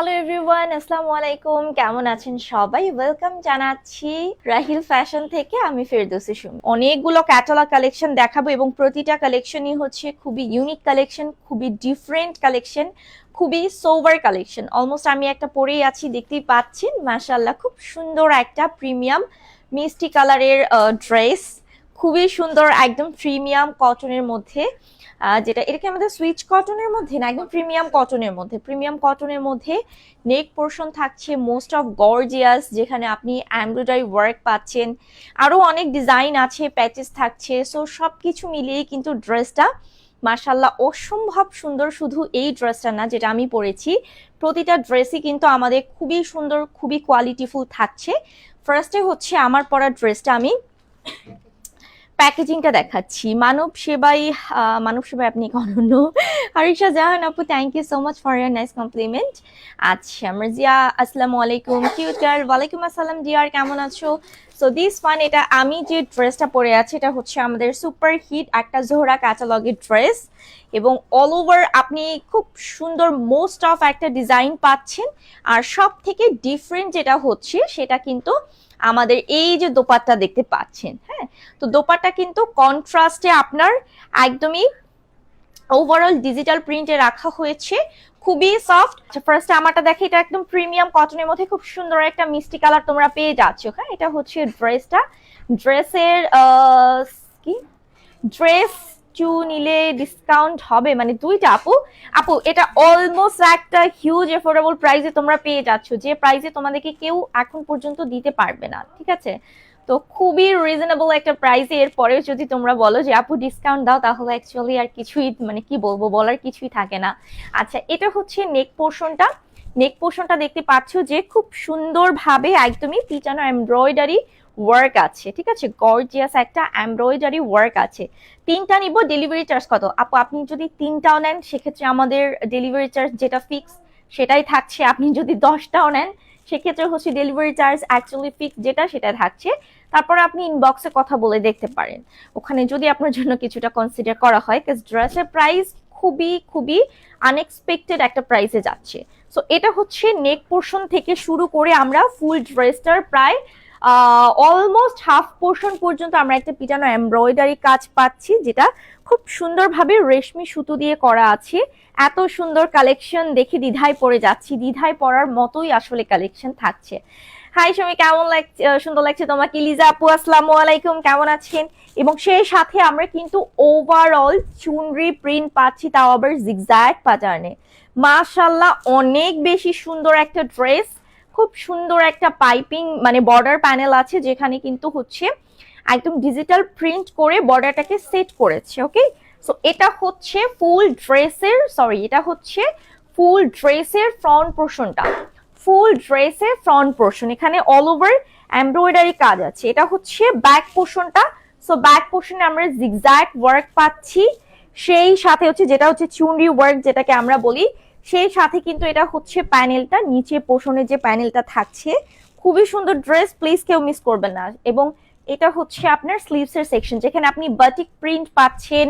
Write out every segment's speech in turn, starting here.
Hello everyone, আসসালামু আলাইকুম। কেমন আছেন সবাই? ওয়েলকাম জানাচ্ছি রাহিল ফ্যাশন থেকে। আমি ফেরদৌসী সুমি। অনেকগুলো ক্যাটালগ কালেকশন দেখাবো এবং প্রতিটা কালেকশনই হচ্ছে খুবই ইউনিক কালেকশন, খুবই ডিফারেন্ট কালেকশন, খুবই সোবার কালেকশন। অলমোস্ট আমি একটা পরেই আছি, দেখতেই পাচ্ছেন। মাশাআল্লাহ, খুব সুন্দর একটা প্রিমিয়াম মিষ্টি কালারের ড্রেস, খুবই সুন্দর, একদম প্রিমিয়াম কটনের মধ্যে। যেটা এটাকে আমাদের সুইচ কটনের মধ্যে না, একদম প্রিমিয়াম কটনের মধ্যে নেক পোর্শন থাকছে মোস্ট অফ গর্জিয়াস, যেখানে আপনি এমব্রয়ডারি ওয়ার্ক পাচ্ছেন, আরো অনেক ডিজাইন আছে, প্যাচেস থাকছে। সো সবকিছু মিলিয়ে কিন্তু ড্রেসটা মাশাল্লাহ অসম্ভব সুন্দর। শুধু এই ড্রেসটা না, যেটা আমি পরেছি, প্রতিটা ড্রেসই কিন্তু আমাদের খুবই সুন্দর, খুবই কোয়ালিটিফুল থাকছে। ফার্স্টে হচ্ছে আমার পরা ড্রেসটা আমি প্যাকেজিংটা দেখাচ্ছি। মানব সেবাই আপনি অনন্য। আরিশা জাহান আপু, thank you so much for your nice compliment. আচ্ছা মার্জিয়া, আসসালামু আলাইকুম। কিউট গার্ল, ওয়ালাইকুম আসসালাম ডিয়ার, কেমন আছো? সো দিস ওয়ান, এটা আমি যে ড্রেসটা পরে আছি এটা হচ্ছে আমাদের সুপার হিট একটা জোহরা ক্যাটালগের ড্রেস, এবং অল ওভার আপনি খুব সুন্দর মোস্ট অফ একটা ডিজাইন পাচ্ছেন। আর সব থেকে ডিফারেন্ট যেটা হচ্ছে সেটা কিন্তু আমাদের এই যে দোপাট্টা দেখতে পাচ্ছেন। হ্যাঁ, তো দোপাট্টা কিন্তু কন্ট্রাস্টে আপনার একদমই ওভারঅল ডিজিটাল প্রিন্টে রাখা হয়েছে, খুবই সফট। ফার্স্টে আমারটা দেখে, এটা একদম প্রিমিয়াম কটনের মধ্যে খুব সুন্দর একটা মিষ্টি কালার তোমরা পেয়ে যাচ্ছ। হ্যাঁ, এটা হচ্ছে ড্রেসের কি ড্রেস টু নিলে ডিসকাউন্ট হবে, মানে দুইটা। আপু আপু এটা অলমোস্ট একটা হিউজ এফোর্ডেবল প্রাইসে তোমরা পেয়ে যাচ্ছ, যে প্রাইসে তোমাদেরকে কেউ এখন পর্যন্ত দিতে পারবে না। ঠিক আছে, তো খুবই রিজনেবল একটা প্রাইসে। এরপরেও যদি তোমরা বলো যে আপু ডিসকাউন্ট দাও, তাহলে অ্যাকচুয়ালি আর কিছুই, মানে কি বলবো, বলার কিছুই থাকে না। আচ্ছা, এটা হচ্ছে নেক পোর্শনটা দেখতে পাচ্ছ যে খুব সুন্দরভাবে একদমই পিটানো এমব্রয়ডারি ওয়ার্ক আছে। ঠিক আছে, গর্জিয়াস একটা এমব্রয়ডারি ওয়ার্ক আছে। তিনটা নিব, ডেলিভারি চার্জ কত? আপু আপনি যদি তিনটাও নেন সেক্ষেত্রে আমাদের ডেলিভারি চার্জ যেটা ফিক্স সেটাই থাকছে। আপনি যদি 10টাও নেন সেক্ষেত্রে হচ্ছে ডেলিভারি চার্জ অ্যাকচুয়ালি ফিক্স যেটা, সেটা থাকছে। তারপর আপনি ইনবক্সে কথা বলে দেখতে পারেন, ওখানে যদি আপনার জন্য কিছুটা কনসিডার করা হয়, কারণ ড্রেসের প্রাইস খুবই খুবই আনএক্সপেক্টেড একটা প্রাইসে যাচ্ছে। সো এটা হচ্ছে নেক পোর্শন থেকে শুরু করে আমরা ফুল ড্রেসটার প্রায় অলমোস্ট হাফ পোর্শন পর্যন্ত আমরা একটা পিটানো এমব্রয়ডারি কাজ পাচ্ছি, যেটা খুব সুন্দরভাবে রেশমি সুতো দিয়ে করা আছে। এত সুন্দর কালেকশন দেখে দ্বিধায় পড়ে যাচ্ছি, দ্বিধায় পড়ার মতোই আসলে কালেকশন থাকছে। হাই সুমি, কেমন লাগছে? সুন্দর লাগছে তোমাকে। লিজা আপু, আসসালামু আলাইকুম, কেমন আছেন? এবং সেই সাথে আমরা কিন্তু ওভারঅল চুনরি প্রিন্ট পাচ্ছি, তাও আবার জিগজ্যাগ প্যাটার্নে। মাশাআল্লাহ, অনেক বেশি সুন্দর একটা ড্রেস। খুব সুন্দর একটা পাইপিং, মানে বর্ডার প্যানেল আছে, যেখানে কিন্তু হচ্ছে একদম ডিজিটাল প্রিন্ট করে বর্ডারটাকে সেট করেছে। ওকে, সো এটা হচ্ছে ফুল ড্রেসের ফ্রন্ট পোর্শন। এখানে অল ওভার এমব্রয়ডারি কাজ আছে। এটা হচ্ছে ব্যাক পোর্শনটা। সো ব্যাক পোর্শনে আমরা জিগজ্যাগ ওয়ার্ক পাচ্ছি, সেই সাথে হচ্ছে যেটা হচ্ছে চুনরি ওয়ার্ক যেটাকে আমরা বলি, সেই সাথে কিন্তু এটা হচ্ছে প্যানেলটা, নিচে পোর্শনে যে প্যানেলটা থাকছে। খুবই সুন্দর ড্রেস, প্লিজ কেউ মিস করবেন না। এবং এটা হচ্ছে আপনার স্লিভস এর সেকশন, যেখানে আপনি বাটিক প্রিন্ট পাচ্ছেন।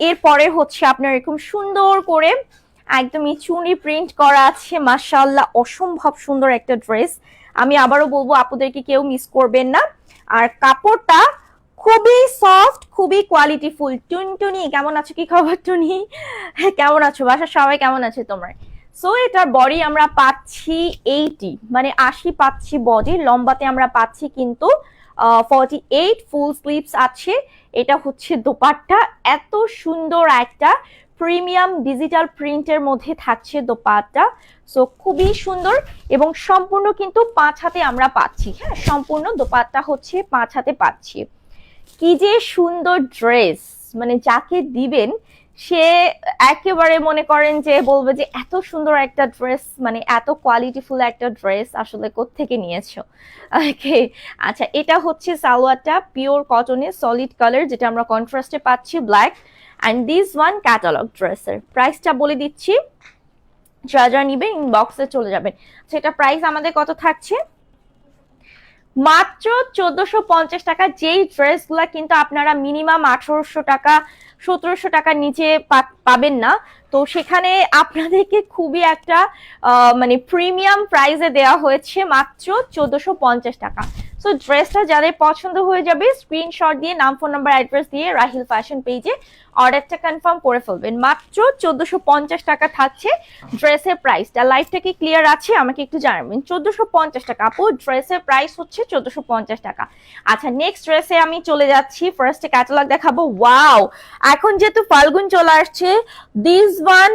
এরপরে হচ্ছে আপনার এরকম সুন্দর করে একদমই চুনি প্রিন্ট করা আছে। মাশাআল্লাহ, অসম্ভব সুন্দর একটা ড্রেস। আমি আবারও বলবো, আপুদেরকে কেউ মিস করবেন না। আর কাপড়টা খুবই সফট, খুবই কোয়ালিটিফুল। টুনটুনি, কেমন আছো? কি খবর টুনি? কেমন আছো? বাসার সবাই কেমন আছে তোমার? সো এটার বডি আমরা পাচ্ছি 80, মানে 80 পাচ্ছি বডি। লম্বাতে আমরা পাচ্ছি কিন্তু 48, ফুল স্লিভস আছে। এটা হচ্ছে দোপাট্টা, এত সুন্দর একটা প্রিমিয়াম ডিজিটাল প্রিন্টের মধ্যে থাকছে দোপাট্টা। সো খুবই সুন্দর, এবং সম্পূর্ণ কিন্তু 5 হাতে আমরা পাচ্ছি। হ্যাঁ, সম্পূর্ণ দোপাট্টা হচ্ছে 5 হাতে পাচ্ছি। কি যে সুন্দর ড্রেস, মানে যাকে দিবেন সে একেবারে মনে করেন যে বলবে যে এত সুন্দর একটা ড্রেস, মানে এত কোয়ালিটিফুল একটা ড্রেস আসলে কোত্থেকে নিয়েছো। ওকে, আচ্ছা, এটা হচ্ছে সালোয়ারটা পিওর কটনের সলিড কালার, যেটা আমরা কন্ট্রাস্টে পাচ্ছি black. And this one catalogue ড্রেসের প্রাইসটা বলে দিচ্ছি, যা যা নিবে ইনবক্সে চলে যাবেন। সেটা প্রাইস আমাদের কত থাকছে? মাত্র 1450 টাকা। যেই ড্রেসগুলা কিন্তু আপনারা মিনিমাম 1800 টাকা 1700 টাকার নিচে পাবেন না। তো তো সেখানে আপনাদেরকে খুবই একটা মানে প্রিমিয়াম প্রাইসে দেওয়া হয়েছে মাত্র 1450 টাকা। সো ড্রেসটা যাদের পছন্দ হয়ে যাবে স্ক্রিনশট দিয়ে নাম ফোন নাম্বার অ্যাড্রেস দিয়ে রাহিল ফ্যাশন পেজে অর্ডারটা কনফার্ম করে ফেলবেন। মাত্র 1450 টাকা থাকছে ড্রেসের প্রাইসটা। লাইফটা কি ক্লিয়ার আছে আমাকে একটু জানাবেন। 1450 টাকা আপু, ড্রেসের প্রাইস হচ্ছে 1450 টাকা। আচ্ছা নেক্সট ড্রেসে আমি চলে যাচ্ছি, ফার্স্টে ক্যাটালগ দেখাবো। ওয়াও, এখন যেহেতু ফাল্গুন চলে আসছে, this one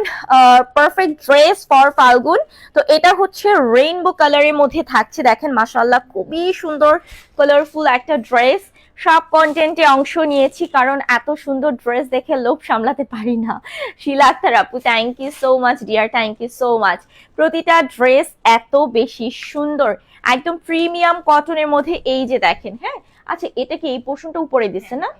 perfect dress for Falgun. তো এটা হচ্ছে রেইনবো কালারের মধ্যে থাকছে, দেখেন মাশাআল্লাহ খুবই সুন্দর কালারফুল একটা ড্রেস। সব কন্টেন্টে অংশ নিয়েছি কারণ এত সুন্দর ড্রেস দেখে লোভ সামলাতে পারি না। শিলা আক্তার আপু, thank you so much dear, thank you so much. প্রতিটা ড্রেস এত বেশি সুন্দর, একদম প্রিমিয়াম কটনের মধ্যে। এই যে দেখেন, হ্যাঁ আচ্ছা এটা কি এই পোর্শনটা উপরে দিচ্ছে না,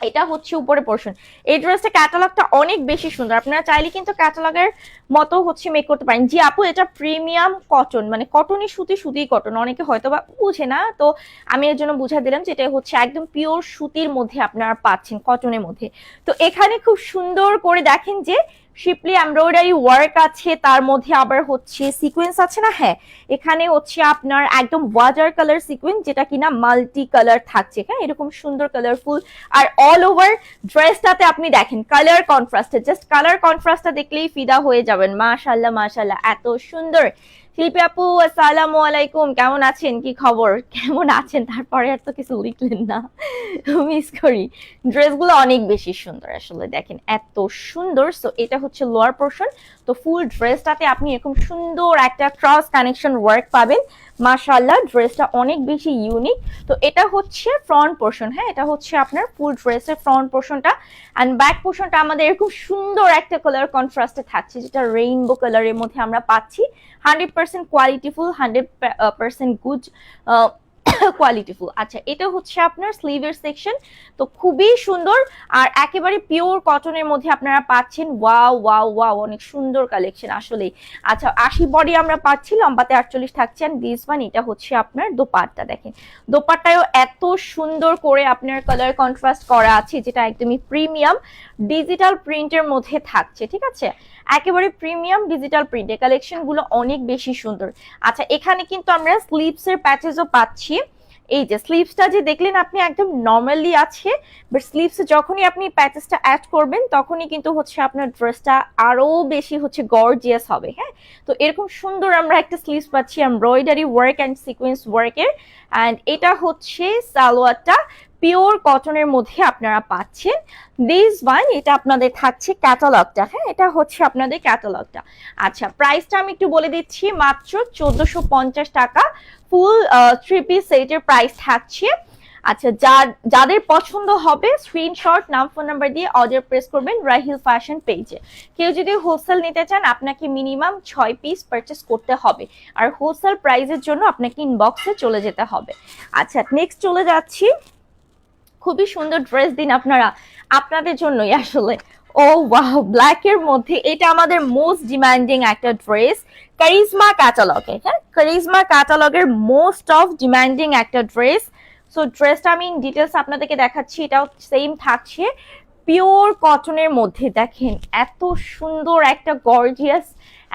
এটা হচ্ছে উপরে পোর্শন। এই ড্রেসটা ক্যাটালগটা অনেক বেশি সুন্দর, আপনারা চাইলে কিন্তু ক্যাটালগের মতো হচ্ছে মেক করতে পারেন। জি আপু, এটা প্রিমিয়াম কটন, মানে কটনই সুতি, সুতি কটন। অনেকে হয়তো বা বুঝে না, তো আমি এর জন্য বুঝা দিলাম যে এটা হচ্ছে একদম পিওর সুতির মধ্যে আপনারা পাচ্ছেন, কটনের মধ্যে। তো এখানে খুব সুন্দর করে দেখেন যে শিপলি এমব্রয়ডারি ওয়ার্ক আছে, তার মধ্যে আবার হচ্ছে সিকোয়েন্স আছে না, হ্যাঁ এখানে হচ্ছে আপনার একদম ওয়াটার কালার সিকোয়েন্স, যেটা কিনা মাল্টি কালার থাকছে, হ্যাঁ এরকম সুন্দর কালারফুল। আর অল ওভার ড্রেসটাতে আপনি দেখেন কালার কন্ট্রাস্টে, জাস্ট কালার কন্ট্রাস্টটা দেখলেই ফিদা হয়ে যাবেন। মাশাআল্লাহ মাশাআল্লাহ, এত সুন্দর। শিল্পী আপু আসসালামু আলাইকুম, কেমন আছেন, কি খবর, কেমন আছেন? তারপরে আর তো কিছু লিখলেন না, মিস করি। ড্রেসগুলো অনেক বেশি সুন্দর আসলে, দেখেন এত সুন্দর। সো এটা হচ্ছে লোয়ার পোর্শন। তো ফুল ড্রেসটাতে আপনি এরকম সুন্দর একটা ক্রস কানেকশন ওয়ার্ক পাবেন। মাশাআল্লাহ ড্রেসটা অনেক বেশি ইউনিক। তো এটা হচ্ছে ফ্রন্ট পোর্শন, হ্যাঁ এটা হচ্ছে আপনার ফুল ড্রেসের ফ্রন্ট পোর্শনটা। অ্যান্ড ব্যাক পোর্শনটা আমাদের এরকম সুন্দর একটা কালার কন্ট্রাস্টে থাকছে, যেটা রেইনবো কালারের মধ্যে আমরা পাচ্ছি। 100% কোয়ালিটিফুল, 100% গুড কোয়ালিটিফুল। আচ্ছা এটা হচ্ছে আপনার স্লিভের সেকশন, তো খুবই সুন্দর আর একেবারে পিওর কটনের মধ্যে আপনারা পাচ্ছেন। ওয়াও ওয়াও ওয়াও, অনেক সুন্দর কালেকশন আসলেই। আচ্ছা 80 বডি আমরা পাচ্ছি, লম্বাতে 48 থাকছেন। দিস ওয়ান, এটা হচ্ছে আপনার দোপাট্টা, দেখেন দোপাট্টায়ও এত সুন্দর করে আপনার কালার কন্ট্রাস্ট করা আছে, যেটা একদমই প্রিমিয়াম ডিজিটাল প্রিন্টের মধ্যে থাকছে, ঠিক আছে একেবারে প্রিমিয়াম ডিজিটাল প্রিন্টের কালেকশন গুলো অনেক বেশি সুন্দর। আচ্ছা এখানে কিন্তু আমরা স্লিভস এর প্যাচেসও পাচ্ছি। এই যে স্লিভসটা যে দেখলেন আপনি একদম নর্মালি আছে, বাট স্লিভসে যখনই আপনি প্যাচেসটা অ্যাড করবেন তখনই কিন্তু হচ্ছে আপনার ড্রেসটা আরো বেশি হচ্ছে গর্জিয়াস হবে। হ্যাঁ তো এরকম সুন্দর আমরা একটা স্লিভস পাচ্ছি এমব্রয়ডারি ওয়ার্ক অ্যান্ড সিকোয়েন্স ওয়ার্কের। অ্যান্ড এটা হচ্ছে সালোয়ারটা পিওর কটনের মধ্যে আপনারা পাচ্ছেন। দিস ওয়ান, এটা আপনাদের থাকছে ক্যাটালগটা, হ্যাঁ এটা হচ্ছে আপনাদের ক্যাটালগটা। আচ্ছা প্রাইসটা আমি একটু বলে দিচ্ছি, মাত্র 1450 টাকা ফুল 3 পিস সেটের প্রাইস থাকছে। আচ্ছা যাদের পছন্দ হবে স্ক্রিনশট নাম ফোন নাম্বার দিয়ে অর্ডার প্রেস করবেন রাহিল ফ্যাশন পেজে। কেউ যদি হোলসেল নিতে চান আপনাকে মিনিমাম 6 পিস পারচেস করতে হবে, আর হোলসেল প্রাইসের জন্য আপনাকে ইনবক্সে চলে যেতে হবে। আচ্ছা নেক্সট চলে যাচ্ছি, খুবই সুন্দর ড্রেস দিন আপনারা, আপনাদের জন্যই আসলে। ও ওয়াও, ব্ল্যাক এর মধ্যে এটা আমাদের মোস্ট ডিমান্ডিং একটা ড্রেস, কারিজমা ক্যাটালগে, হ্যাঁ কারিজমা ক্যাটালগের মোস্ট অফ ডিমান্ডিং একটা ড্রেস। সো ড্রেসটা আমি ডিটেলস আপনাদেরকে দেখাচ্ছি, এটাও সেম থাকছে পিওর কটনের মধ্যে। দেখেন এত সুন্দর একটা gorgeous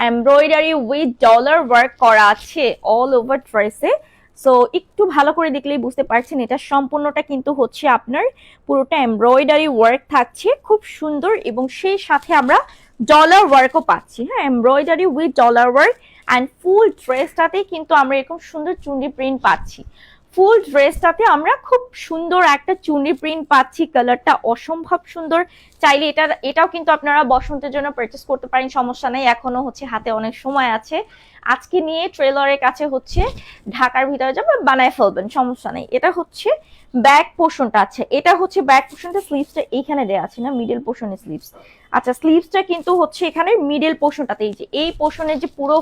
embroidery with dollar work করা আছে অল ওভার ড্রেসে। সো একটু ভালো করে দেখলেই বুঝতে পারছেন এটা সম্পূর্ণটা কিন্তু হচ্ছে আপনার পুরোটা এমব্রয়ডারি ওয়ার্ক থাকছে, খুব সুন্দর। এবং সেই সাথে আমরা ডলার ওয়ার্কও পাচ্ছি, হ্যাঁ embroidery with dollar work. And full ড্রেসটাতে কিন্তু আমরা এরকম সুন্দর চুন্ডি প্রিন্ট পাচ্ছি। ফুল ড্রেসটাতে আমরা খুব সুন্দর একটা চুন্ডি প্রিন্ট পাচ্ছি, কালারটা অসম্ভব সুন্দর। চাইলে এটাও কিন্তু আপনারা বসন্তের জন্য পারচেস করতে পারেন, সমস্যা নেই, এখনো হচ্ছে হাতে অনেক সময় আছে। আজকে নিয়ে ট্রেলরের কাছে হচ্ছে ঢাকার ভিতরে যাবে বানায় ফেলবেন, সমস্যা নেই। এটা হচ্ছে ব্যাক পোর্শনটা, আছে এটা হচ্ছে ব্যাক পোর্শনটা, স্লিভসটা এইখানে দেওয়া আছে না মিডল পোর্শনে স্লিভস। আচ্ছা স্লিভসটা কিন্তু হচ্ছে এখানে মিডল পোর্শনটাতে, এই যে এই পোর্শনের যে পুরো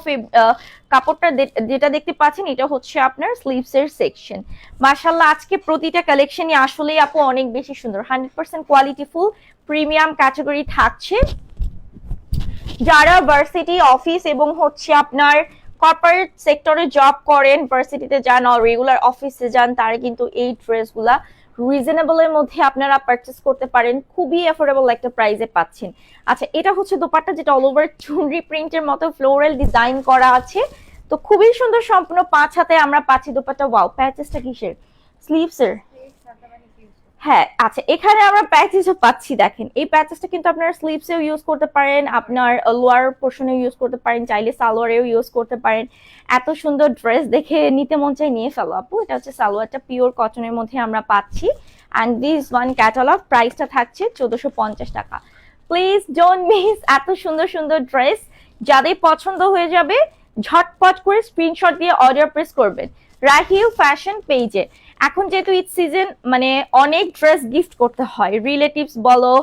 কাপড়টা যেটা দেখতে পাচ্ছেন এটা হচ্ছে আপনার স্লিভস এর সেকশন। মাশাআল্লাহ আজকে প্রতিটা কালেকশনই আসলেই আপু অনেক বেশি সুন্দর, 100% কোয়ালিটিফুল প্রিমিয়াম ক্যাটাগরি থাকছে। যারা ভার্সিটি অফিস এবং হচ্ছে আপনার কর্পোরেট সেক্টরে জব করেন, ভার্সিটিতে যান আর রেগুলার অফিসে যান, তারা কিন্তু এই ড্রেসগুলা রিজনেবলের মধ্যে আপনারা পারচেস করতে পারেন, খুবই অ্যাফোর্ডেবল একটা প্রাইসে পাচ্ছেন। আচ্ছা, এটা হচ্ছে দোপাট্টা যেটা অল ওভার চুনরি প্রিন্টের মতো ফ্লোরাল ডিজাইন করা আছে, তো খুবই সুন্দর, সম্পূর্ণ 5 হাতে আমরা পাচ্ছি দোপাট্টা। ওয়াও, প্যাচেসটা কিসের? স্লিভসের। হ্যাঁ, আচ্ছা, এখানে আমরা প্যাচেসও পাচ্ছি, দেখেন এই প্যাচেসটা কিন্তু আপনারা স্লিভসেও ইউজ করতে পারেন, আপনার লোয়ার পোর্শনেও ইউজ করতে পারেন, চাইলে সালোয়ারেও ইউজ করতে পারেন। এত সুন্দর ড্রেস দেখে নিতে মন চাই, নিয়ে ফেলো আপু। এটা হচ্ছে সালোয়ারটা পিওর কটনের মধ্যে আমরা পাচ্ছি, অ্যান্ড দিস ওয়ান ক্যাটালগ প্রাইসটা থাকছে 1450 টাকা। প্লিজ ডোন্ট মিস এত সুন্দর সুন্দর ড্রেস। যাদের পছন্দ হয়ে যাবে ঝটপট করে স্ক্রিনশট দিয়ে অর্ডার প্রেস করবেন রাহিল ফ্যাশন পেজে। এখন যেহেতু ঈদ সিজন, মানে অনেক ড্রেস গিফট করতে হয়, রিলেটিভস বলো,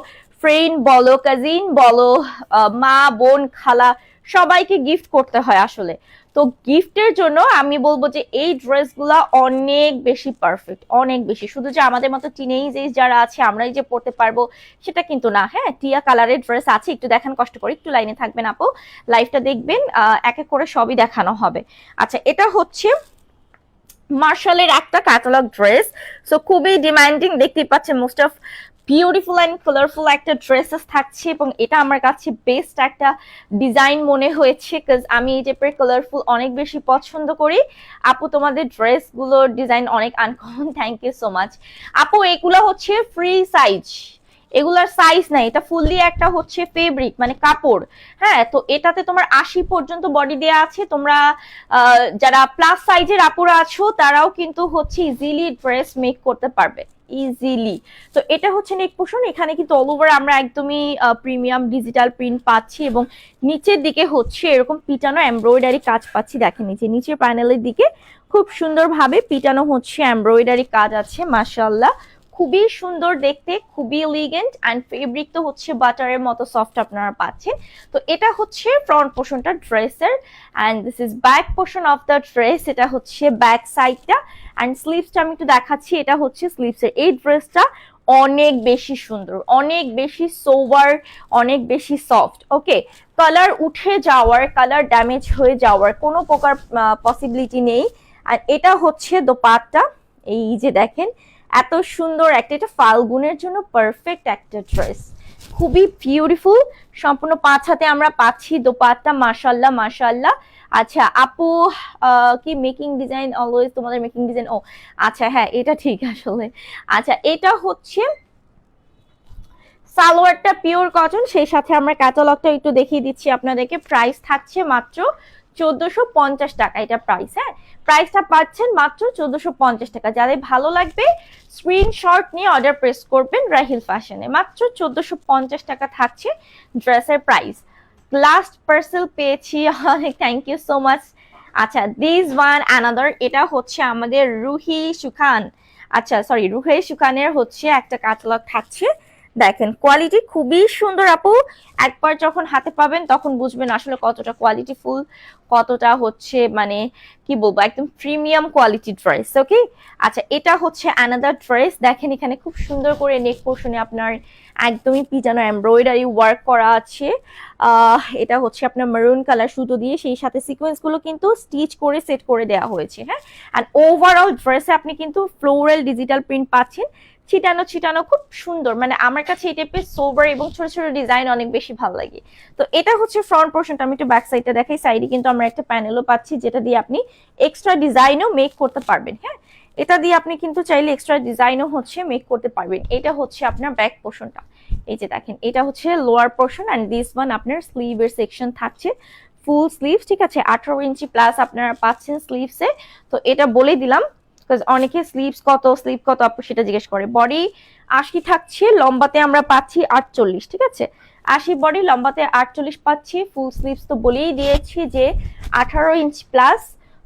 ফ্রেন্ড বলো, কাজিন বলো, মা বোন খালা সবাইকে গিফট করতে হয় আসলে। তো গিফটের জন্য আমি বলবো যে এই ড্রেসগুলা অনেক বেশি পারফেক্ট, অনেক বেশি। শুধু যে আমাদের মতো টিনেজ এজ যারা আছে আমরাই যে পড়তে পারবো সেটা কিন্তু না। হ্যাঁ, টিয়া কালারের ড্রেস আছে, একটু দেখান, কষ্ট করে একটু লাইনে থাকবেন আপু, লাইভটা দেখবেন, এক এক করে সবই দেখানো হবে। আচ্ছা, এটা হচ্ছে মার্শালের একটা ক্যাটালগ ড্রেস, সো খুবই ডিমান্ডিং, দেখতেই পাচ্ছেন most of beautiful and colourful একটা ড্রেসেস থাকছে, এবং এটা আমার কাছে বেস্ট একটা ডিজাইন মনে হয়েছে, কাজ আমি এই টাইপের কালারফুল অনেক বেশি পছন্দ করি। আপু তোমাদের ড্রেসগুলোর ডিজাইন অনেক uncommon, thank you so much আপু। এগুলো হচ্ছে ফ্রি সাইজ, এগুলার সাইজ নাই, এটা ফুললি একটা হচ্ছে ফেব্রিক মানে কাপড়। হ্যাঁ, তো এটাতে তোমার 80 পর্যন্ত বডি দেয়া আছে, তোমরা যারা প্লাস সাইজের আপুরা আছো তারাও কিন্তু হচ্ছে ইজিলি ড্রেস মেক করতে পারবে, ইজিলি। তো এটা হচ্ছে নেক পোর্শন, এখানে কিন্তু অল ওভার আমরা একদমই প্রিমিয়াম ডিজিটাল প্রিন্ট পাচ্ছি, এবং নিচের দিকে হচ্ছে এরকম পিটানো এমব্রয়ডারি কাজ পাচ্ছি। দেখেন নিচের প্যানেলের দিকে খুব সুন্দরভাবে পিটানো হচ্ছে এমব্রয়ডারি কাজ আছে, মাশাআল্লাহ খুবই সুন্দর দেখতে, খুবই এলিগেন্ট, অ্যান্ড ফেব্রিক তো হচ্ছে বাটারের মতো সফট আপনারা পাচ্ছেন। তো এটা হচ্ছে ফ্রন্ট পোর্শনটা ড্রেসের, and this is back portion of the dress. এটা হচ্ছে ব্যাক সাইডটা, অ্যান্ড স্লিভসটা আমি একটু দেখাচ্ছি, এটা হচ্ছে স্লিভসের। এই ড্রেসটা অনেক বেশি সুন্দর, অনেক বেশি সোবার, অনেক বেশি সফট। ওকে, কালার উঠে যাওয়ার, কালার ড্যামেজ হয়ে যাওয়ার কোনো প্রকার পসিবিলিটি নেই। আর এটা হচ্ছে দোপাট্টা, এই যে দেখেন এত সুন্দর একটা, এটা ফাল্গুনের জন্য পারফেক্ট একটা ড্রেস, খুবই বিউটিফুল, সম্পূর্ণ 5 হাতে আমরা পাচ্ছি দোপাট্টা, মাশাআল্লাহ মাশাআল্লাহ। আচ্ছা আপু, কি মেকিং ডিজাইন অলওয়েজ তোমাদের মেকিং ডিজাইন? ও আচ্ছা, হ্যাঁ এটা ঠিক আসলে। আচ্ছা, এটা হচ্ছে সালোয়ারটা পিওর কটন, সেই সাথে আমরা ক্যাটালগটা একটু দেখিয়ে দিচ্ছি আপনাদেরকে। প্রাইস থাকছে মাত্র 1450 টাকা, এটা প্রাইস। হ্যাঁ, প্রাইসটা পাচ্ছেন মাত্র 1450 টাকা। যাদের ভালো লাগবে স্ক্রিনশট নিয়ে অর্ডার প্রেস করবেন রাহিল ফ্যাশনে। মাত্র 1450 টাকা থাকছে ড্রেসের প্রাইস। লাস্ট পার্সেল পেয়েছি, অনেক থ্যাংক ইউ সো মাচ। আচ্ছা, দিস ওয়ান অ্যানাদার, এটা হচ্ছে আমাদের রুহি সুখান, আচ্ছা সরি রুহি সুখানের হচ্ছে একটা ক্যাটালগ থাকছে। দেখেন কোয়ালিটি খুবই সুন্দর আপু, একবার যখন হাতে পাবেন তখন বুঝবেন আসলে কতটা কোয়ালিটি ফুল, কতটা হচ্ছে মানে কি বলবো একদম প্রিমিয়াম কোয়ালিটি ড্রেস। ওকে, আচ্ছা এটা হচ্ছে অ্যানাদার ড্রেস। দেখেন এখানে খুব সুন্দর করে নেক পোর্শনে আপনার একদমই পিটানো এমব্রয়ডারি ওয়ার্ক করা আছে। এটা হচ্ছে আপনার মেরুন কালার সুতো দিয়ে, সেই সাথে সিকোয়েন্স গুলো কিন্তু স্টিচ করে সেট করে দেওয়া হয়েছে। হ্যাঁ, অ্যান্ড ওভারঅল ড্রেসে আপনি কিন্তু ফ্লোরাল ডিজিটাল প্রিন্ট পাচ্ছেন, ছিটানো খুব সুন্দর। মানে আমার কাছে এই টাইপের সোবার এবং ছোট ছোট ডিজাইন অনেক বেশি ভালো লাগে। তো এটা হচ্ছে ফ্রন্ট পোর্শনটা, আমি একটু ব্যাক সাইডটা দেখাই। সাইডে কিন্তু আমরা একটা প্যানেলও পাচ্ছি, যেটা দিয়ে আপনি এক্সট্রা ডিজাইনও মেক করতে পারবেন। হ্যাঁ, এটা দিয়ে আপনি কিন্তু চাইলে এক্সট্রা ডিজাইনও হচ্ছে মেক করতে পারবেন। এটা হচ্ছে আপনার ব্যাক পোর্শনটা, এই যে দেখেন এটা হচ্ছে lower portion, and this one আপনার স্লিভের সেকশন থাকছে, ফুল স্লিভ। ঠিক আছে, 18 ইঞ্চি প্লাস আপনারা পাচ্ছেন স্লিভসে। তো এটা বলে দিলাম, অনেকে স্লিভস কত আপু সেটা জিজ্ঞেস করে। বডি 80 থাকছে, লম্বাতে আমরা পাচ্ছি 48। ঠিক আছে, 80 বডি, লম্বাতে 48 পাচ্ছি। ফুল স্লিভস তো বলেই দিয়েছি যে 18 ইঞ্চ প্লাস।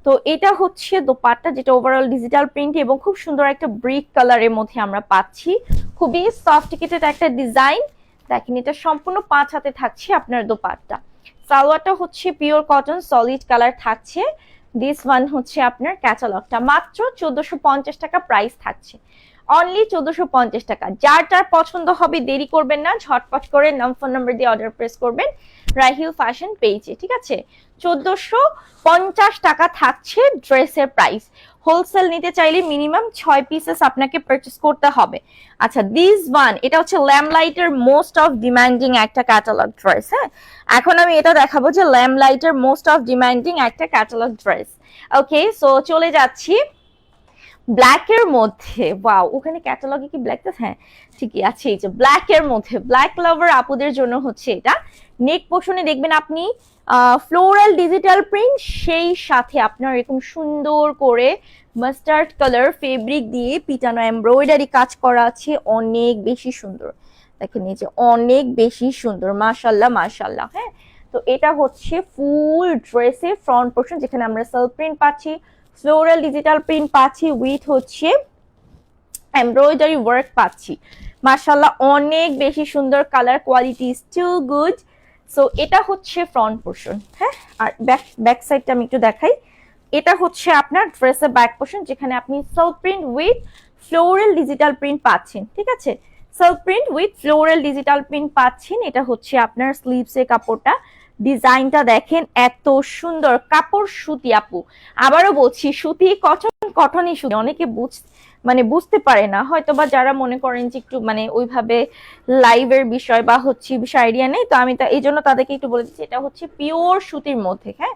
তো এটা হচ্ছে দোপাট্টা, যেটা ওভারঅল ডিজিটাল প্রিন্ট এবং খুব সুন্দর একটা ব্রিক কালারের মধ্যে আমরা পাচ্ছি, খুবই সফটিকেটেড একটা ডিজাইন। দেখেন এটা সম্পূর্ণ 5 হাতে থাকছে আপনার দোপাট্টা। সালোয়ারটা হচ্ছে পিওর কটন সলিড কালার থাকছে। দিস ওয়ান হচ্ছে আপনার ক্যাটালগটা, মাত্র 1450 টাকা প্রাইস থাকছে। অনলি 1450 টাকা। যার যার পছন্দ হবে দেরি করবেন না, ঝটপট করে নাম ফোন নাম্বার দিয়ে অর্ডার প্রেস করবেন রাহিল ফ্যাশন পেজে, ঠিক আছে? 1450 টাকা থাকছে ড্রেসের প্রাইস। হোলসেল নিতে চাইলে মিনিমাম 6 পিসেস আপনাকে পারচেজ করতে হবে। আচ্ছা, দিস ওয়ান, এটা হচ্ছে ল্যাম্পলাইটের মোস্ট অফ ডিমান্ডিং একটা ক্যাটালগ ড্রেস। হ্যাঁ, এখন আমি এটা দেখাবো যে ল্যাম্পলাইটের মোস্ট অফ ডিমান্ডিং একটা ক্যাটালগ ড্রেস। ওকে, সো চলে যাচ্ছি ব্ল্যাক এর মধ্যে। ওয়াও, ওখানে ক্যাটালগে কি ব্ল্যাক? হ্যাঁ ঠিকই আছে। এই যে ব্ল্যাক এর মধ্যে, ব্ল্যাক লাভার আপুদের জন্য হচ্ছে এটা। নেক পোর্শনে দেখবেন আপনি ফ্লোরাল ডিজিটাল প্রিন্ট, সেই সাথে আপনার এরকম সুন্দর করে মাস্টার্ড কালার ফেব্রিক দিয়ে পিটানো এমব্রয়ডারি কাজ করা আছে, অনেক বেশি সুন্দর। দেখেন এই যে অনেক বেশি সুন্দর, মাশাল্লাহ মাশাল্লাহ। হ্যাঁ, তো এটা হচ্ছে ফুল ড্রেসের ফ্রন্ট পোর্শন, যেখানে আমরা সেলফ প্রিন্ট পাচ্ছি, ফ্লোরাল ডিজিটাল প্রিন্ট পাচ্ছি, উইথ হচ্ছে এমব্রয়ডারি ওয়ার্ক পাচ্ছি। মাশাআল্লাহ অনেক বেশি সুন্দর, colour quality still good. So এটা হচ্ছে ফ্রন্ট পোর্শন। হ্যাঁ, আর ব্যাক সাইডটা আমি একটু দেখাই। এটা হচ্ছে আপনার ড্রেসের ব্যাক পোর্শন, যেখানে আপনি self print with floral digital print পাচ্ছেন, ঠিক আছে? Self print with floral digital print পাচ্ছেন। এটা হচ্ছে আপনার স্লিভসের কাপড়টা, ডিজাইনটা দেখেন এত সুন্দর। কাপড় সুতি আপু, আবারও বলছি সুতি, কটন, কটনই সুতি। অনেকে বুঝতে পারে না হয়তো, বা যারা মনে করেন যে একটু ওইভাবে লাইভের বিষয় বা হচ্ছে বিষয় আইডিয়া নেই, তো আমি এই জন্য তাদেরকে একটু বলে দিচ্ছি এটা হচ্ছে পিওর সুতির মধ্যে। হ্যাঁ,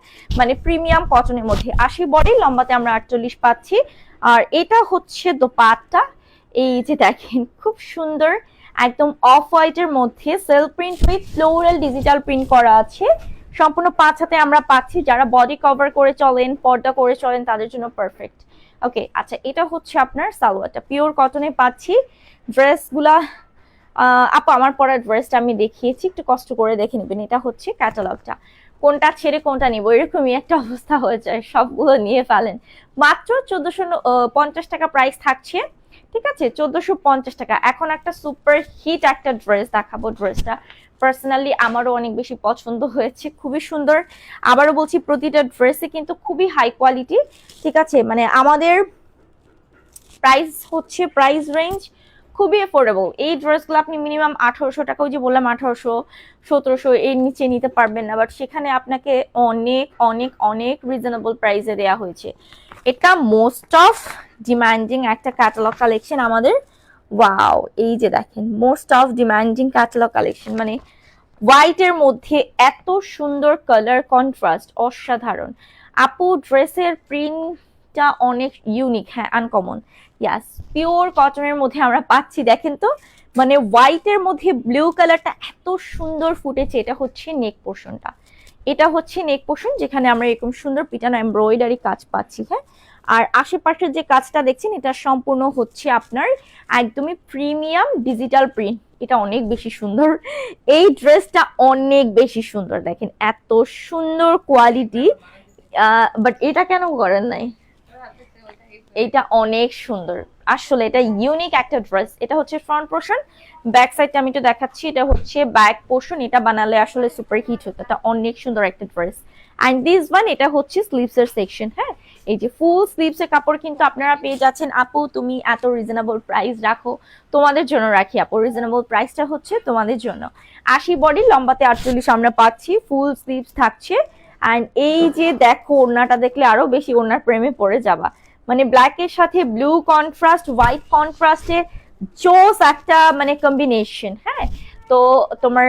প্রিমিয়াম কটনের মধ্যে। 80 বডি, লম্বাতে আমরা 48 পাচ্ছি। আর এটা হচ্ছে দোপাট্টা, এই যে দেখেন খুব সুন্দর, একদম অফ হোয়াইটের মধ্যে self print with floral digital print করা আছে। সম্পূর্ণ 5 হাতে আমরা পাচ্ছি। যারা বডি কভার করে চলেন, পর্দা করে চলেন, তাদের জন্য পারফেক্ট। ওকে, আচ্ছা, এটা হচ্ছে আপনার সালোয়ারটা, পিওর কটনে পাচ্ছি। ড্রেসগুলা আপু আমার পরা ড্রেসটা আমি দেখিয়েছি, একটু কষ্ট করে দেখে নেবেন। এটা হচ্ছে ক্যাটালগটা, কোনটা ছেড়ে কোনটা নিব এরকমই একটা অবস্থা হয়ে যায়, সবগুলো নিয়ে ফেলেন। মাত্র 1450 টাকা প্রাইস থাকছে, ঠিক আছে? 1450 টাকা। এখন একটা সুপার হিট একটা ড্রেস দেখাবো। ড্রেসটা পার্সোনালি আমারও অনেক বেশি পছন্দ হয়েছে, খুবই সুন্দর। আবারও বলছি প্রতিটা ড্রেসে কিন্তু খুবই হাই কোয়ালিটি, ঠিক আছে? আমাদের প্রাইস রেঞ্জ খুবই এফোর্ডেবল। এই ড্রেসগুলো আপনি মিনিমাম 1800 টাকা, ওই যে বললাম 1800 1700 এর নিচে নিতে পারবেন না, বাট সেখানে আপনাকে অনেক অনেক অনেক রিজনেবল প্রাইসে দেওয়া হয়েছে। এটা মোস্ট অফ ডিমান্ডিং একটা ক্যাটালগ কালেকশন আমাদের। ওয়াও, এই যে দেখেন most of demanding catalogue collection, হোয়াইটের মধ্যে এত সুন্দর কালার কন্ট্রাস্ট, অসাধারণ। আপু ড্রেসের প্রিন্টটা অনেক ইউনিক, হ্যাঁ আনকমন। ইয়াস, পিওর কটনের মধ্যে আমরা পাচ্ছি। দেখেন তো, হোয়াইটের মধ্যে ব্লু কালারটা এত সুন্দর ফুটেছে। এটা হচ্ছে নেক পোর্শনটা, এটা হচ্ছে নেক পোর্শন, যেখানে আমরা এরকম সুন্দর পিটানো এমব্রয়ডারি কাজ পাচ্ছি। হ্যাঁ, আর আশেপাশের যে কাজটা দেখছেন এটা সম্পূর্ণ হচ্ছে আপনার একদমই প্রিমিয়াম ডিজিটাল প্রিন্ট। এটা অনেক বেশি সুন্দর, এই ড্রেসটা অনেক বেশি সুন্দর। দেখেন এত সুন্দর কোয়ালিটি, বাট এটা কেন করেন নাই? এটা অনেক সুন্দর আসলে, এটা ইউনিক একটা ড্রেস। এটা হচ্ছে ফ্রন্ট পোর্শন, ব্যাক সাইডটা আমি একটু দেখাচ্ছি। এটা হচ্ছে ব্যাক পোর্শন, এটা বানালে আসলে সুপার হিট হতো। এটা অনেক সুন্দর একটা ড্রেস। অ্যান্ড দিস ওয়ান, এটা হচ্ছে স্লিভস এর সেকশন। হ্যাঁ, এই যে ফুল স্লিভস এর কাপড় কিন্তু আপনারা পেয়ে যাচ্ছেন। আপু তুমি এত রিজনেবল প্রাইস রাখো, তোমাদের জন্য রাখি আপু, রিজনেবল প্রাইসটা হচ্ছে তোমাদের জন্য। 80 বডি, লম্বাতে 48 আমরা পাচ্ছি, ফুল স্লিভস থাকছে। অ্যান্ড এই যে দেখো, ওড়নাটা দেখলে আরো বেশি ওড়নার প্রেমে পড়ে যাবা। ব্ল্যাক এর সাথে ব্লু কন্ট্রাস্ট, হোয়াইট কন্ট্রাস্টে জোস একটা কম্বিনেশন। হ্যাঁ, তো তোমার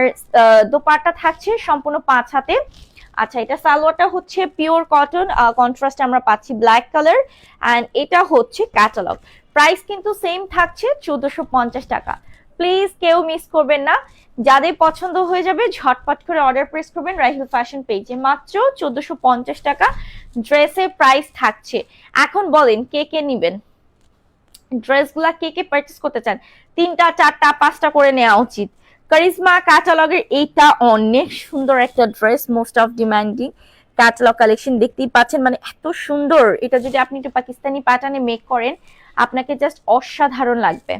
দোপাট্টা থাকছে সম্পূর্ণ 5 হাতে। আচ্ছা, এটা সালোয়ারটা হচ্ছে পিওর কটন, কন্ট্রাস্ট আমরা পাচ্ছি ব্ল্যাক কালার। অ্যান্ড এটা হচ্ছে ক্যাটালগ প্রাইস কিন্তু সেম থাকছে 1450 টাকা। প্লিজ কেউ মিস করবেন না, যাদের পছন্দ হয়ে যাবে ঝটপট করে অর্ডার প্রেস করবেন রাহিল ফ্যাশন পেজে। মাত্র 1450 টাকা ড্রেসের প্রাইস থাকছে। এখন বলেন কে কে নিবেন ড্রেসগুলা, কে কে পারচেস করতে চান? 3টা 4টা 5টা করে নেওয়া উচিত। কারিজমা ক্যাটালগের এইটা অনেক সুন্দর একটা dress, most of demanding catalogue collection. দেখতেই পাচ্ছেন এত সুন্দর। এটা যদি আপনি একটু পাকিস্তানি প্যাটার্নে মেক করেন, আপনাকে জাস্ট অসাধারণ লাগবে।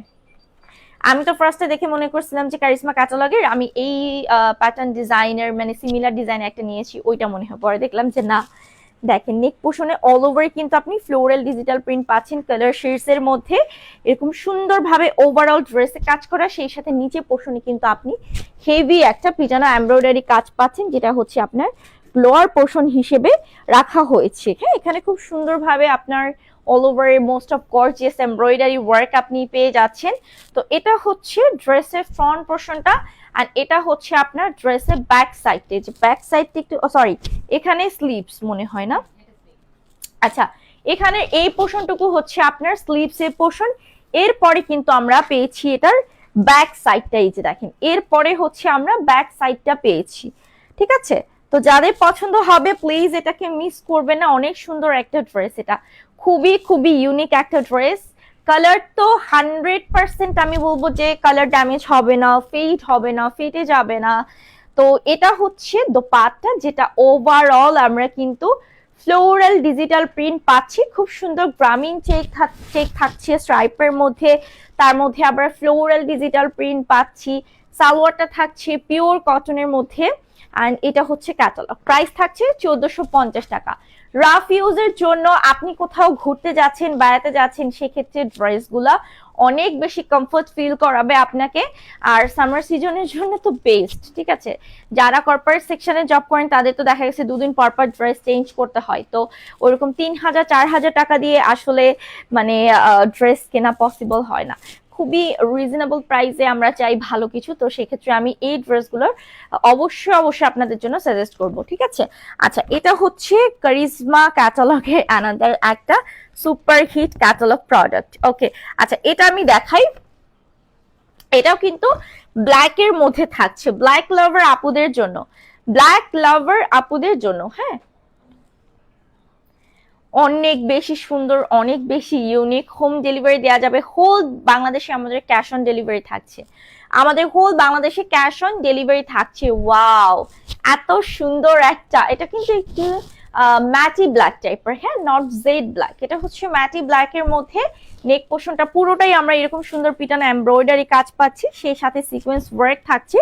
আমি তো ফার্স্টে দেখে মনে করছিলাম যে কারিজমা ক্যাটালগের আমি এই প্যাটার্ন ডিজাইনের সিমিলার ডিজাইন একটা নিয়েছি, ওইটা মনে হয়। পরে দেখলাম যে না, দেখেন নেক পোর্শনে অল ওভার কিন্তু আপনি ফ্লোরাল ডিজিটাল প্রিন্ট পাচ্ছেন কালার শেডস এর মধ্যে, এরকম সুন্দরভাবে ওভারঅল ড্রেসে কাজ করা, সেই সাথে নিচে পোর্শনে কিন্তু আপনি হেভি একটা পিটানো এমব্রয়ডারি কাজ পাচ্ছেন, যেটা হচ্ছে আপনার লোয়ার পোর্শন হিসেবে রাখা হয়েছে। হ্যাঁ, এখানে খুব সুন্দরভাবে আপনার all over most of gorgeous embroidery work আপনি পেয়ে যাচ্ছেন। তো এটা হচ্ছে ড্রেসের ফ্রন্ট পোর্শনটা, আর এটা হচ্ছে আপনার ড্রেসের ব্যাক সাইডে, যে ব্যাক সাইডটা একটু সরি এখানে স্লিভস মনে হয় না, আচ্ছা এখানে এই পোর্শনটুকু হচ্ছে আপনার স্লিভস এর পোর্শন। এরপরে কিন্তু আমরা পেয়েছি এটার ব্যাক সাইডটা, এই যে দেখেন এরপরে হচ্ছে আমরা ব্যাক সাইডটা পেয়েছি। ঠিক আছে, তো যাদের পছন্দ হবে প্লিজ এটাকে মিস করবেন না, অনেক সুন্দর একটা ড্রেস, এটা খুবই খুবই ইউনিক একটা ড্রেস। কালার তো 100% আমি বলবো যে কালার ড্যামেজ হবে না, ফেড হবে না, ফেটে যাবে না। তো এটা হচ্ছে দোপাট্টা, যেটা ওভারঅল আমরা কিন্তু ফ্লোরাল ডিজিটাল প্রিন্ট পাচ্ছি, খুব সুন্দর গ্রামীণ চেক থাকছে স্ট্রাইপের মধ্যে, তার মধ্যে আবার ফ্লোরাল ডিজিটাল প্রিন্ট পাচ্ছি। সালোয়ারটা থাকছে পিওর কটনের মধ্যে, অ্যান্ড এটা হচ্ছে ক্যাটালগ, প্রাইস থাকছে 1450 টাকা। রাফ ইউজের জন্য আপনি কোথাও ঘুরতে যাচ্ছেন, বেড়াতে যাচ্ছেন, সেক্ষেত্রে ড্রেসগুলা অনেক বেশি কমফোর্ট ফিল করাবে আপনাকে, আর সামার সিজনের জন্য তো বেস্ট। ঠিক আছে, যারা কর্পোরেট সেকশনে জব করেন তাদের তো দেখা গেছে দুদিন পর পর ড্রেস চেঞ্জ করতে হয়, তো ওরকম 3000-4000 টাকা দিয়ে আসলে মানে ড্রেস কেনা পসিবল হয় না। খুবই রিজনেবল প্রাইসে আমরা চাই ভালো কিছু, তো সেক্ষেত্রে আমি এই ড্রেসগুলোর অবশ্যই আপনাদের জন্য সাজেস্ট করব। ঠিক আছে, আচ্ছা এটা হচ্ছে কারিজমা ক্যাটালগের অ্যানাদার একটা সুপার হিট ক্যাটালগ প্রোডাক্ট। ওকে, আচ্ছা এটা আমি দেখাই, এটাও কিন্তু ব্ল্যাক এর মধ্যে থাকছে, ব্ল্যাক লাভার আপুদের জন্য, ব্ল্যাক লাভার আপুদের জন্য। হ্যাঁ, অনেক বেশি সুন্দর, অনেক বেশি ইউনিক, হোম ডেলিভারি দেওয়া যাবে হোল বাংলাদেশে, আমাদের ক্যাশ অন ডেলিভারি থাকছে, আমাদের হোল বাংলাদেশে ক্যাশ অন ডেলিভারি থাকছে। ওয়াও, এত সুন্দর একটা, এটা কিন্তু একটু ম্যাটি ব্ল্যাক টাইপের, হ্যাঁ নট জেড ব্ল্যাক, এটা হচ্ছে ম্যাটি ব্ল্যাক এর মধ্যে নেক পোর্শনটা পুরোটাই আমরা এরকম সুন্দর পিটানো এমব্রয়ডারি কাজ পাচ্ছি, সেই সাথে সিকোয়েন্স ওয়ার্ক থাকছে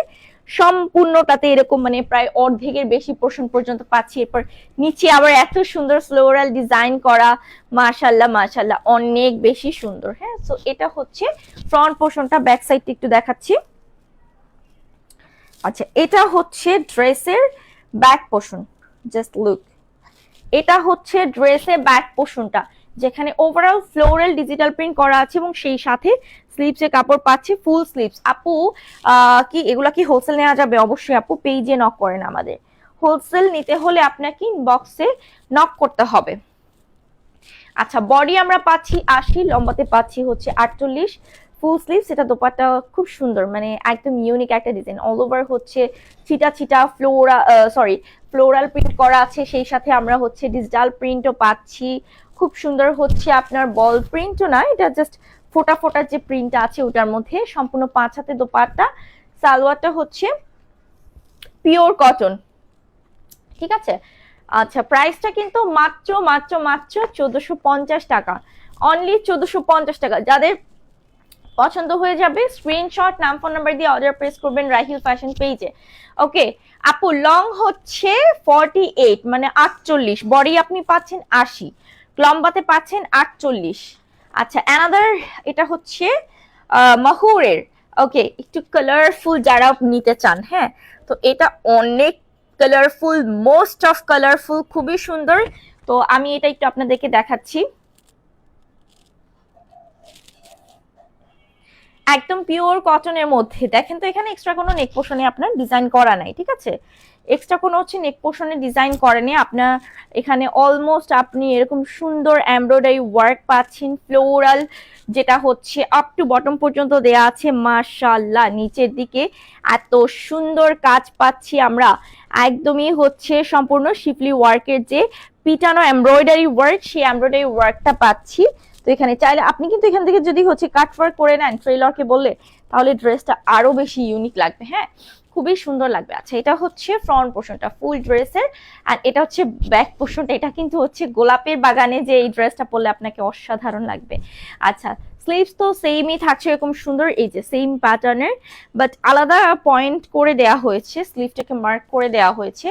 সম্পূর্ণটাতে, এরকম মানে প্রায় অর্ধেকের বেশি পোর্শন পর্যন্ত পাচ্ছি। এরপর নিচে আবার এত সুন্দর ফ্লোরাল ডিজাইন করা, মাশাআল্লাহ মাশাআল্লাহ অনেক বেশি সুন্দর। হ্যাঁ, সো এটা হচ্ছে ফ্রন্ট পোর্শনটা, ব্যাক সাইডটা একটু দেখাচ্ছি। আচ্ছা এটা হচ্ছে ড্রেসের ব্যাক পোর্শন, জাস্ট লুক, এটা হচ্ছে ড্রেসের ব্যাক পোর্শনটা, যেখানে ওভারঅল ফ্লোরাল ডিজিটাল প্রিন্ট করা আছে এবং সেই সাথে স্লিভসে কাপড় পাচ্ছি ফুল স্লিভস। আপু কি এগুলা কি হোলসেল নেওয়া যাবে? অবশ্যই আপু, পেজে নক করেন আমাদের, হোলসেল নিতে হলে আপনাকে ইনবক্সে নক করতে হবে। আচ্ছা বডি আমরা পাচ্ছি 80, লম্বাতে পাচ্ছি হচ্ছে 48, ফুল স্লিভস। এটা দোপাট্টা খুব সুন্দর, মানে একদম ইউনিক একটা ডিজাইন, অল ওভার হচ্ছে ছিটা ছিটা ফ্লোরাল প্রিন্ট করা আছে, সেই সাথে আমরা হচ্ছে ডিজিটাল প্রিন্টও পাচ্ছি, খুব সুন্দর হচ্ছে আপনার বল প্রিন্টও না, এটা জাস্ট ফোটা ফোটা যে প্রিন্ট আছে ওটার মধ্যে, সম্পূর্ণ 5 হাতে দোপাট্টা, সালোয়ারটা হচ্ছে পিওর কটন। ঠিক আছে, আচ্ছা প্রাইসটা কিন্তু মাত্র 1450 টাকা, অনলি 1450 টাকা। যাদের পছন্দ হয়ে যাবে স্ক্রিনশট, নাম ফোন নাম্বার দিয়ে অর্ডার প্লেস করবেন রাহিল ফ্যাশন পেজে। ওকে আপু, লং হচ্ছে 48 মানে 48, বডি আপনি পাচ্ছেন 80, লম্বাতে পাচ্ছেন 48। আচ্ছা অ্যানাদার, এটা হচ্ছে মাহুরের, ওকে একটু কালারফুল যারা নিতে চান, হ্যাঁ তো এটা অনেক কালারফুল, মোস্ট অফ কালারফুল, খুবই সুন্দর। তো আমি এটা একটু আপনাদেরকে দেখাচ্ছি, একদম পিওর কটনের মধ্যে। দেখেন তো এখানে এক্সট্রা কোনো নেক পোর্শনে আপনার ডিজাইন করা নাই, ঠিক আছে, এক্সট্রা কোনো হচ্ছে নেক পোর্শনে ডিজাইন করেনি আপনার, এখানে অলমোস্ট আপনি এরকম সুন্দর এমব্রয়ডারি ওয়ার্ক পাচ্ছেন, ফ্লোরাল যেটা হচ্ছে আপ টু বটম পর্যন্ত দেয়া আছে, মাশাআল্লাহ নিচের দিকে এত সুন্দর কাজ পাচ্ছি আমরা, একদমই হচ্ছে সম্পূর্ণ শিফলি ওয়ার্কের যে পিটানো এমব্রয়ডারি ওয়ার্ক, সেই এমব্রয়ডারি ওয়ার্কটা পাচ্ছি। তো এখানে চাইলে আপনি কিন্তু এখান থেকে যদি হচ্ছে কাট ওয়ার্ক করে নেন ট্রেলরকে বললে, তাহলে ড্রেসটা আরো বেশি ইউনিক লাগবে, হ্যাঁ খুবই সুন্দর লাগবে। আচ্ছা এটা হচ্ছে ফ্রন্ট পোর্শনটা ফুল ড্রেসের, আর এটা হচ্ছে ব্যাক পোর্শনটা, এটা কিন্তু হচ্ছে গোলাপের বাগানে যে এই ড্রেসটা পরলে আপনাকে অসাধারণ লাগবে। আচ্ছা স্লিভস তো সেমই থাকছে এরকম সুন্দর, এই যে সেম প্যাটার্নের, বাট আলাদা পয়েন্ট করে দেয়া হয়েছে, স্লিভটাকে মার্ক করে দেওয়া হয়েছে।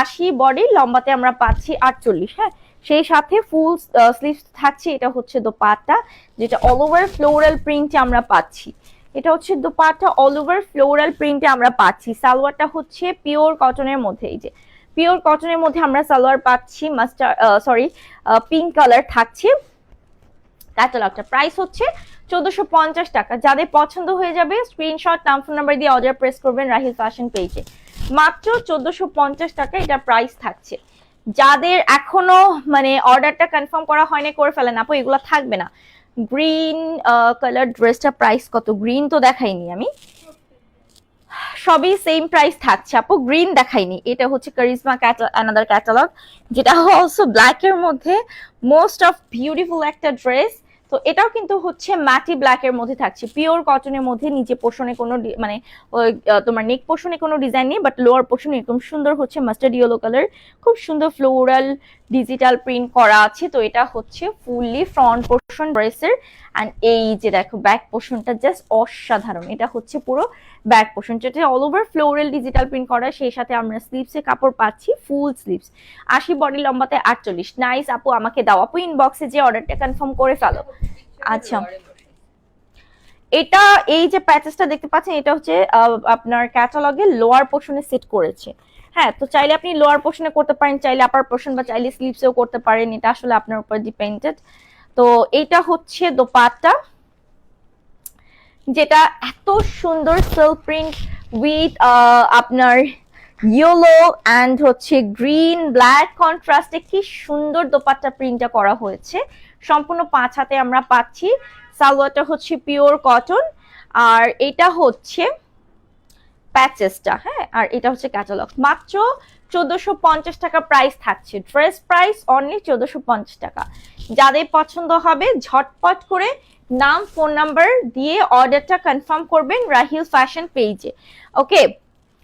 80 বডি, লম্বাতে আমরা পাচ্ছি 48। হ্যাঁ, সেই সাথে ফুল স্লিভস থাকছে। এটা হচ্ছে দোপাট্টা, যেটা অল ওভার ফ্লোরাল প্রিন্টে আমরা পাচ্ছি। এটা হচ্ছে দোপাট্টা, অল ওভার ফ্লোরাল প্রিন্টে আমরা পাচ্ছি। সালোয়ারটা হচ্ছে পিওর কটনের মধ্যে, এই যে পিওর কটনের মধ্যে আমরা সালোয়ার পাচ্ছি। পিঙ্ক কালার থাকছে। ক্যাটালগটা প্রাইস হচ্ছে 1450 টাকা। যাদের পছন্দ হয়ে যাবে স্ক্রিনশট, নাম, ফোন নাম্বার দিয়ে অর্ডার প্রেস করবেন রাহিল ফ্যাশন পেজে। মাত্র 1450 টাকা এটা প্রাইস থাকছে। যাদের এখনো মানে অর্ডারটা কনফার্ম করা হয়নি করে ফেলেন আপু, এগুলো থাকবে না। গ্রিন কালার ড্রেসটা প্রাইস কত? গ্রিন তো দেখাইনি আমি, সবই সেম প্রাইস থাকছে আপু, গ্রিন দেখাইনি। এটা হচ্ছে কারিজমা অ্যানাদার ক্যাটালগ, যেটা অলসো ব্ল্যাক এর মধ্যে মোস্ট অফ বিউটিফুল একটা ড্রেস। তো এটাও কিন্তু হচ্ছে ম্যাটি ব্ল্যাক এর মধ্যে থাকছে, পিওর কটনের মধ্যে। নিচে পোর্শনে কোনো মানে তোমার নেক পোর্শনে কোনো ডিজাইন নেই, বাট লোয়ার পোর্শনে এরকম সুন্দর হচ্ছে মাস্টার্ড ইয়েলো কালার, খুব সুন্দর ফ্লোরাল ডিজিটাল প্রিন্ট করা আছে। তো এটা হচ্ছে ফুললি ফ্রন্ট পোর্শন ড্রেসের। অ্যান্ড এই যে দেখো ব্যাক পোর্শনটা জাস্ট অসাধারণ। এটা হচ্ছে পুরো ব্যাক পোর্শন, যেটা all over floral digital print করা, সেই সাথে আমরা স্লিভসে কাপড় পাচ্ছি ফুল স্লিভস। 80 বডি, লম্বাতে 48। নাইস আপু, আমাকে দাও আপু, ইনবক্সে যে অর্ডারটা কনফার্ম করে ফেলো। আচ্ছা, এটা এই যে প্যাচেসটা দেখতে পাচ্ছেন, এটা হচ্ছে আপনার ক্যাটালগে লোয়ার পোর্শনে সেট করেছে। হ্যাঁ, তো চাইলে আপনি লোয়ার পোর্শনে করতে পারেন, চাইলে আপার পোর্শন বা চাইলে স্লিভসেও করতে পারেন, এটা আসলে আপনার উপর ডিপেন্ডেড। তো এটা হচ্ছে দোপাট্টা, যেটা এত সুন্দর সিল্ক প্রিন্ট উইথ আপনার ইয়েলো অ্যান্ড হচ্ছে গ্রিন ব্ল্যাক কন্ট্রাস্টে কি সুন্দর দোপাট্টা প্রিন্টটা করা হয়েছে। সম্পূর্ণ 5 হাতে আমরা পাচ্ছি। সালোয়ারটা হচ্ছে পিওর কটন, আর এটা হচ্ছে প্যাচেসটা। হ্যাঁ, আর এটা হচ্ছে ক্যাটালগ। মাত্র 1450 টাকা প্রাইস থাকছে। ড্রেস প্রাইস অনলি 1450 টাকা। যাদের পছন্দ হবে ঝটপট করে নাম, ফোন নাম্বার দিয়ে অর্ডারটা কনফার্ম করবেন রাহিল ফ্যাশন পেজে। ওকে,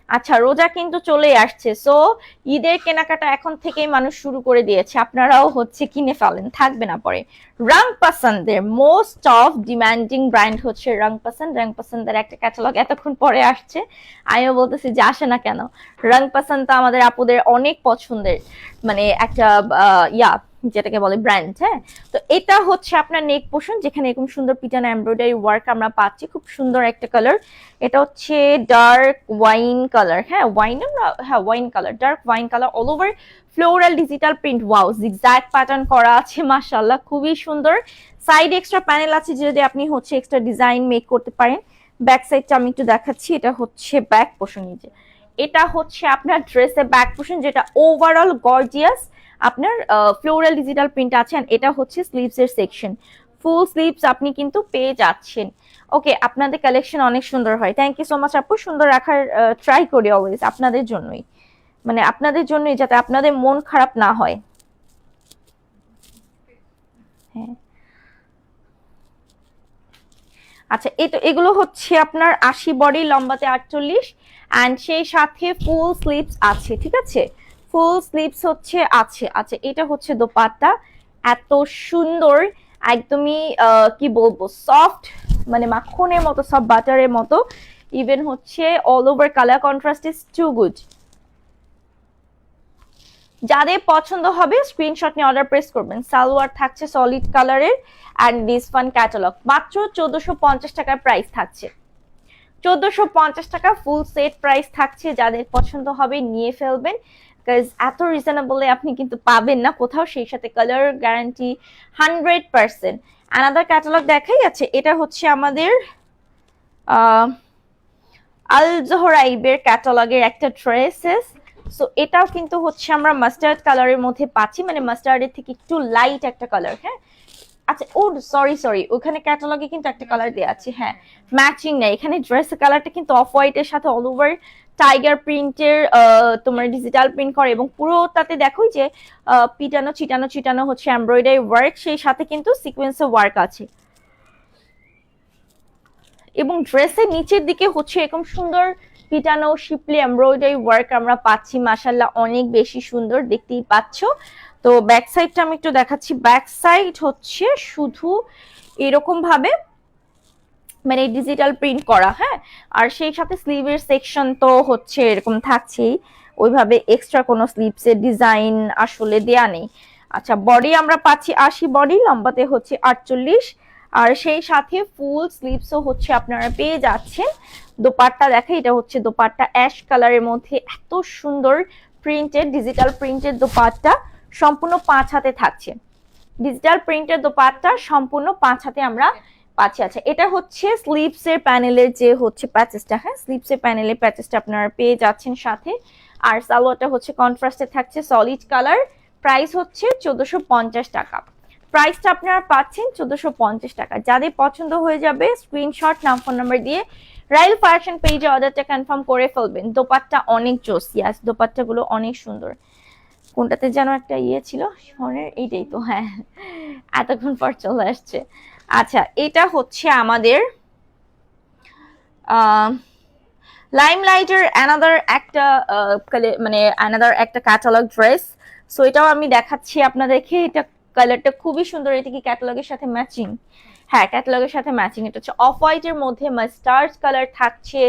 আচ্ছা, রোজা কিন্তু চলে আসছে, সো ঈদের কেনাকাটা এখন থেকেই মানুষ শুরু করে দিয়েছে, আপনারাও হচ্ছে কিনে ফেলেন, থাকবে না পরে। রং পছন্দের মোস্ট অফ ডিমান্ডিং ব্র্যান্ড হচ্ছে রং পছন্দ। রং পছন্দের একটা ক্যাটালগ এতক্ষণ পরে আসছে, আমিও বলতেছি যে আসে না কেন। রং পছন্দ আমাদের আপুদের অনেক পছন্দের মানে একটা যেটাকে বলে ব্র্যান্ড। হ্যাঁ, তো এটা হচ্ছে আপনার নেক পোর্শন, যেখানে এরকম সুন্দর পিটানো এমব্রয়ডারি ওয়ার্ক আমরা পাচ্ছি, খুব সুন্দর একটা কালার। এটা হচ্ছে ডার্ক ওয়াইন কালার। হ্যাঁ, wine colour, dark wine colour, all over floral digital print. Wow, zigzag pattern করা আছে, মাশাআল্লাহ খুবই সুন্দর। সাইড এক্সট্রা প্যানেল আছে, যদি আপনি হচ্ছে এক্সট্রা ডিজাইন মেক করতে পারেন। ব্যাক সাইডটা আমি একটু দেখাচ্ছি, এটা হচ্ছে ব্যাক পোর্শন। নিচে এটা হচ্ছে আপনার ড্রেসের ব্যাক পোর্শন, যেটা ওভারঅল গর্জিয়াস আপনার ফ্লোরাল ডিজিটাল প্রিন্ট আছে। এটা হচ্ছে স্লিভস এর সেকশন, ফুল স্লিভস আপনি কিন্তু পেয়ে যাচ্ছেন। ওকে, আপনাদের কালেকশন অনেক সুন্দর হয়। থ্যাংক ইউ সো মাচ আপু, সুন্দর রাখার ট্রাই করি অলওয়েজ আপনাদের জন্যই, মানে আপনাদের জন্যই, যাতে আপনাদের মন খারাপ না হয়। হ্যাঁ, আচ্ছা, এগুলো হচ্ছে আপনার 80 বডি, লম্বাতে 48, অ্যান্ড সেই সাথে ফুল স্লিভস আছে। ঠিক আছে, ফুল স্লিভস হচ্ছে আছে। আচ্ছা, এটা হচ্ছে দোপাট্টা, এত সুন্দর, একদমই কি বলবো, সফট, মানে মাখনের মতো, সফট বাটারের মতো। ইভেন হচ্ছে all over colour contrast is too good. যাদের পছন্দ হবে স্ক্রিনশট নিয়ে অর্ডার প্রেস করবেন। সালোয়ার থাকছে সলিড কালারের, অ্যান্ড দিস ওয়ান ক্যাটালগ। মাত্র 1450 টাকার প্রাইস থাকছে। 1450 টাকা ফুল সেট প্রাইস থাকছে। যাদের পছন্দ হবে নিয়ে ফেলবেন, বিকজ এত রিজনেবলে আপনি কিন্তু পাবেন না কোথাও, সেই সাথে কালার গ্যারান্টি 100%। আনাদার ক্যাটালগ দেখাই আছে, এটা হচ্ছে আমাদের আল জোহরাইবের ক্যাটালগের একটা ড্রেসেস। সো এটাও কিন্তু হচ্ছে আমরা মাস্টার্ড কালারের মধ্যে পাচ্ছি, মানে মাস্টার্ডের থেকে একটু লাইট একটা কালার। হ্যাঁ, আচ্ছা, ও সরি, ওখানে ক্যাটালগে কিন্তু একটা কালার দেওয়া আছে। হ্যাঁ, ম্যাচিং নেই এখানে। ড্রেসের কালারটা কিন্তু অফ হোয়াইটের সাথে অল ওভার টাইগার প্রিন্টের তোমার ডিজিটাল প্রিন্ট করে, এবং পুরোটাতে দেখো যে পিটানো চিটানো চিটানো হচ্ছে এমব্রয়ডারি ওয়ার্ক, সেই সাথে কিন্তু সিকোয়েন্সের ওয়ার্ক আছে। এবং ড্রেসের নিচের দিকে হচ্ছে এরকম সুন্দর পিটানো শিপলি এমব্রয়ডারি ওয়ার্ক আমরা পাচ্ছি। মাশাআল্লাহ অনেক বেশি সুন্দর, দেখতেই পাচ্ছ। তো ব্যাক সাইডটা আমি একটু দেখাচ্ছি। ব্যাক সাইড হচ্ছে শুধু এরকম ভাবে মানে ডিজিটাল প্রিন্ট করা, হ্যাঁ। আর সেই সাথে স্লিভের সেকশন তো হচ্ছে এরকম থাকছেই, ওইভাবে এক্সট্রা কোনো স্লিভসের ডিজাইন আসলে দেয়া নেই। আচ্ছা, বডি আমরা পাচ্ছি 80 বডি, লম্বাতে হচ্ছে 48, আর সেই সাথে ফুল স্লিভসও হচ্ছে আপনারা পেয়ে যাচ্ছেন। দোপাট্টা দেখে, এটা হচ্ছে দোপাট্টা অ্যাশ কালারের মধ্যে এত সুন্দর প্রিন্টেড ডিজিটাল প্রিন্টেড দোপাট্টা, সম্পূর্ণ 5 হাতে থাকছে। ডিজিটাল প্রিন্টের দোপাট্টা সম্পূর্ণ 5 হাতে আমরা পাচ্ছি। আচ্ছা, এটা হচ্ছে স্লিভস এর প্যানেলের যে হচ্ছে প্যাচেসটা, হ্যাঁ, স্লিভস এর প্যানেলের প্যাচেসটা আপনারা পেয়ে যাচ্ছেন সাথে। আর সালোয়ারটা হচ্ছে কন্ট্রাস্টে থাকছে, সলিড কালার। প্রাইস হচ্ছে 1450 টাকা। প্রাইসটা আপনারা পাচ্ছেন 1450 টাকা। যাদের পছন্দ হয়ে যাবে স্ক্রিনশট নাম ফোন নাম্বার দিয়ে রাইল ফ্যাশন পেজে অর্ডারটা কনফার্ম করে ফেলবেন। দোপাট্টা অনেক জোস, ইয়াস, দোপাট্টাগুলো অনেক সুন্দর। কোনটাতে যেন একটা ইয়ে ছিল ফোনের, এইটাই তো, হ্যাঁ, এতক্ষণ পর চলে আসছে। আচ্ছা, এটা হচ্ছে আমাদের লাইমলাইটের অ্যানাদার একটা মানে অ্যানাদার একটা ক্যাটালগ ড্রেস। সো এটাও আমি দেখাচ্ছি আপনাদেরকে। এটা কালারটা খুবই সুন্দর, এটা কি ক্যাটালগের সাথে ম্যাচিং? হ্যাঁ, ক্যাটালগের সাথে ম্যাচিং। এটা হচ্ছে অফ হোয়াইটের মধ্যে মাস্টার্ড কালার থাকছে,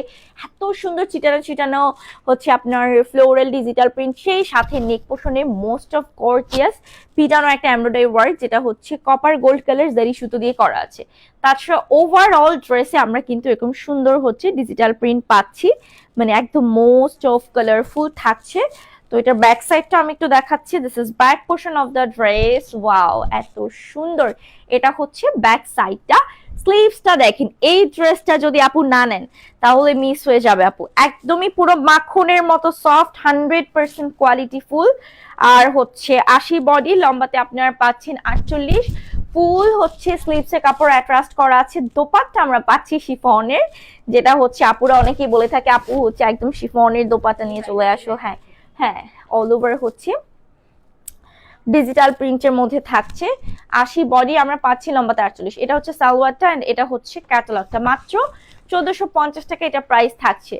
এত সুন্দর চিটানো চিটানো হচ্ছে আপনার ফ্লোরাল ডিজিটাল প্রিন্ট, সেই সাথে নেক পোর্শনে মোস্ট অফ গর্জিয়াস পিটানো একটা এমব্রয়ডারি ওয়ার্ক, যেটা হচ্ছে কপার গোল্ড কালার জারি সুতো দিয়ে করা আছে। তাছাড়া ওভারঅল ড্রেসে আমরা কিন্তু এরকম সুন্দর হচ্ছে ডিজিটাল প্রিন্ট পাচ্ছি, মানে একদম মোস্ট অফ কালারফুল থাকছে। তো এটার ব্যাক সাইডটা আমি একটু দেখাচ্ছি। This is back portion of the dress. Wow, এত সুন্দর। এটা হচ্ছে ব্যাক সাইডটা। স্লিভসটা দেখেন, এই ড্রেসটা যদি আপু না নেন তাহলে মিস হয়ে যাবে আপু। একদমই পুরো মাখনের মতো সফট, 100% কোয়ালিটি ফুল। আর হচ্ছে 80 বডি, লম্বাতে আপনারা পাচ্ছেন 48। ফুল হচ্ছে স্লিভসে কাপড় অ্যাট্রাস্ট করা আছে। দোপাট্টা আমরা পাচ্ছি শিফনের, যেটা হচ্ছে আপুরা অনেকেই বলে থাকে আপু হচ্ছে একদম শিফনের দোপাট্টা নিয়ে চলে আসো। হ্যাঁ হ্যাঁ, অল ওভার হচ্ছে ডিজিটাল প্রিন্টের মধ্যে থাকছে। 80 বডি আমরা পাচ্ছি, লম্বাতে 48। এটা হচ্ছে সালোয়ারটা, এন্ড এটা হচ্ছে ক্যাটালগটা। মাত্র 1450 টাকা এটা প্রাইস থাকছে।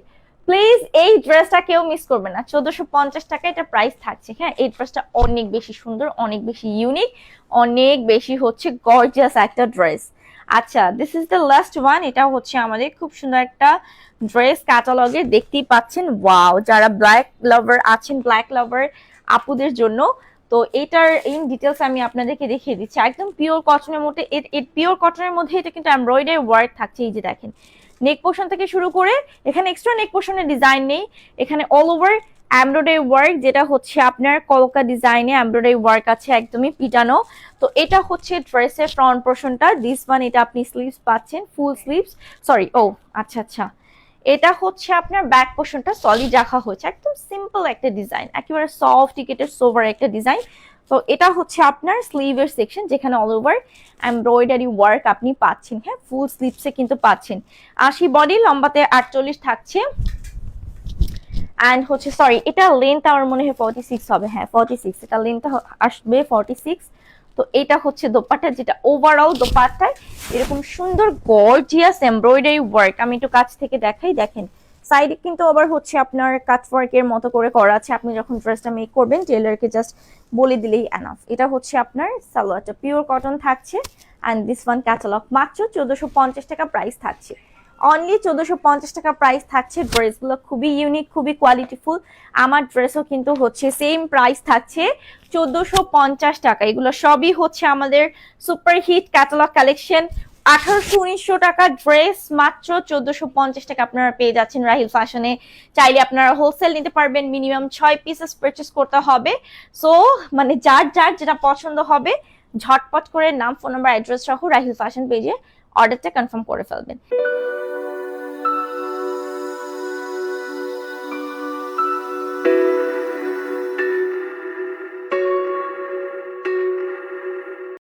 প্লিজ এই ড্রেসটা কেউ মিস করবে না, 1450 টাকা এটা প্রাইস থাকছে। হ্যাঁ, এই ড্রেসটা অনেক বেশি সুন্দর, অনেক বেশি ইউনিক, অনেক বেশি হচ্ছে গর্জিয়াস একটা ড্রেস। আচ্ছা, this is the last one. এটা হচ্ছে আমাদের খুব সুন্দর একটা ড্রেস ক্যাটালগে, দেখতেই পাচ্ছেন। ওয়াও, যারা ব্ল্যাক লাভার আছেন, ব্ল্যাক লাভার আপুদের জন্য, তো এটার ইন ডিটেলস আমি আপনাদেরকে দেখিয়ে দিচ্ছি। একদম পিওর কটনের মধ্যে, পিওর কটনের মধ্যে এটা কিন্তু এমব্রয়ডারি ওয়ার্ক থাকছে। এই যে দেখেন, নেক পোর্শন থেকে শুরু করে, এখানে এক্সট্রা নেক পোর্শনের ডিজাইন নেই, এখানে অল ওভার এমব্রয়ডারি ওয়ার্ক, যেটা হচ্ছে আপনার কলকা ডিজাইনে এমব্রয়ডারি ওয়ার্ক আছে, একদমই পিটানো। তো এটা হচ্ছে ড্রেসের ফ্রন্ট পোর্শনটা। দিস ওয়ান, এটা আপনি স্লিভস পাচ্ছেন, ফুল স্লিভস, সরি, ও আচ্ছা আচ্ছা। এটা হচ্ছে আপনার ব্যাক পোর্শনটা সলিড রাখা হয়েছে, একদম সিম্পল একটা ডিজাইন, একেবারে সফট টিকেটের সোভার একটা ডিজাইন। তো এটা হচ্ছে আপনার স্লিভের সেকশন, যেখানে অল ওভার এমব্রয়ডারি ওয়ার্ক আপনি পাচ্ছেন। হ্যাঁ, ফুল স্লিভসে কিন্তু পাচ্ছেন। 80 বডি, লম্বাতে 48 থাকছে। অ্যান্ড হচ্ছে, সরি, এটা লেন্থ আমার মনে হয় 46 হবে। হ্যাঁ, 46, এটা লেন্থ আসবে 46। তো এটা হচ্ছে দোপাট্টা, যেটা ওভারঅল দোপাট্টায় এরকম সুন্দর গর্জিয়াস এমব্রয়ডারি ওয়ার্ক। আমি একটু কাছ থেকে দেখাই, দেখেন সাইডে কিন্তু আবার হচ্ছে আপনার কাট ওয়ার্কের মতো করে করা আছে। আপনি যখন ড্রেসটা মেক করবেন টেইলরকে জাস্ট বলে দিলেই এনাফ। এটা হচ্ছে আপনার সালোয়ারটা, পিওর কটন থাকছে। অ্যান্ড দিস ওয়ান ক্যাটালগ, মাত্র 1450 টাকা প্রাইস থাকছে। অনলি 1450 টাকা প্রাইস থাকছে। ড্রেসগুলো খুবই ইউনিক, খুবই কোয়ালিটিফুল। আমার ড্রেসও কিন্তু হচ্ছে সেম প্রাইস থাকছে, 1450 টাকা। এগুলো সবই হচ্ছে আমাদের সুপার হিট ক্যাটালগ কালেকশন। 1800-1900 টাকা ড্রেস মাত্র 1450 টাকা আপনারা পেয়ে যাচ্ছেন রাহিল ফ্যাশনে। চাইলে আপনারা হোলসেল নিতে পারবেন, মিনিমাম 6 পিসেস পারচেস করতে হবে। সো মানে যার যার যেটা পছন্দ হবে ঝটপট করে নাম, ফোন নাম্বার, অ্যাড্রেস সহ রাহিল ফ্যাশন পেজে অর্ডারটা কনফার্ম করে ফেলবেন।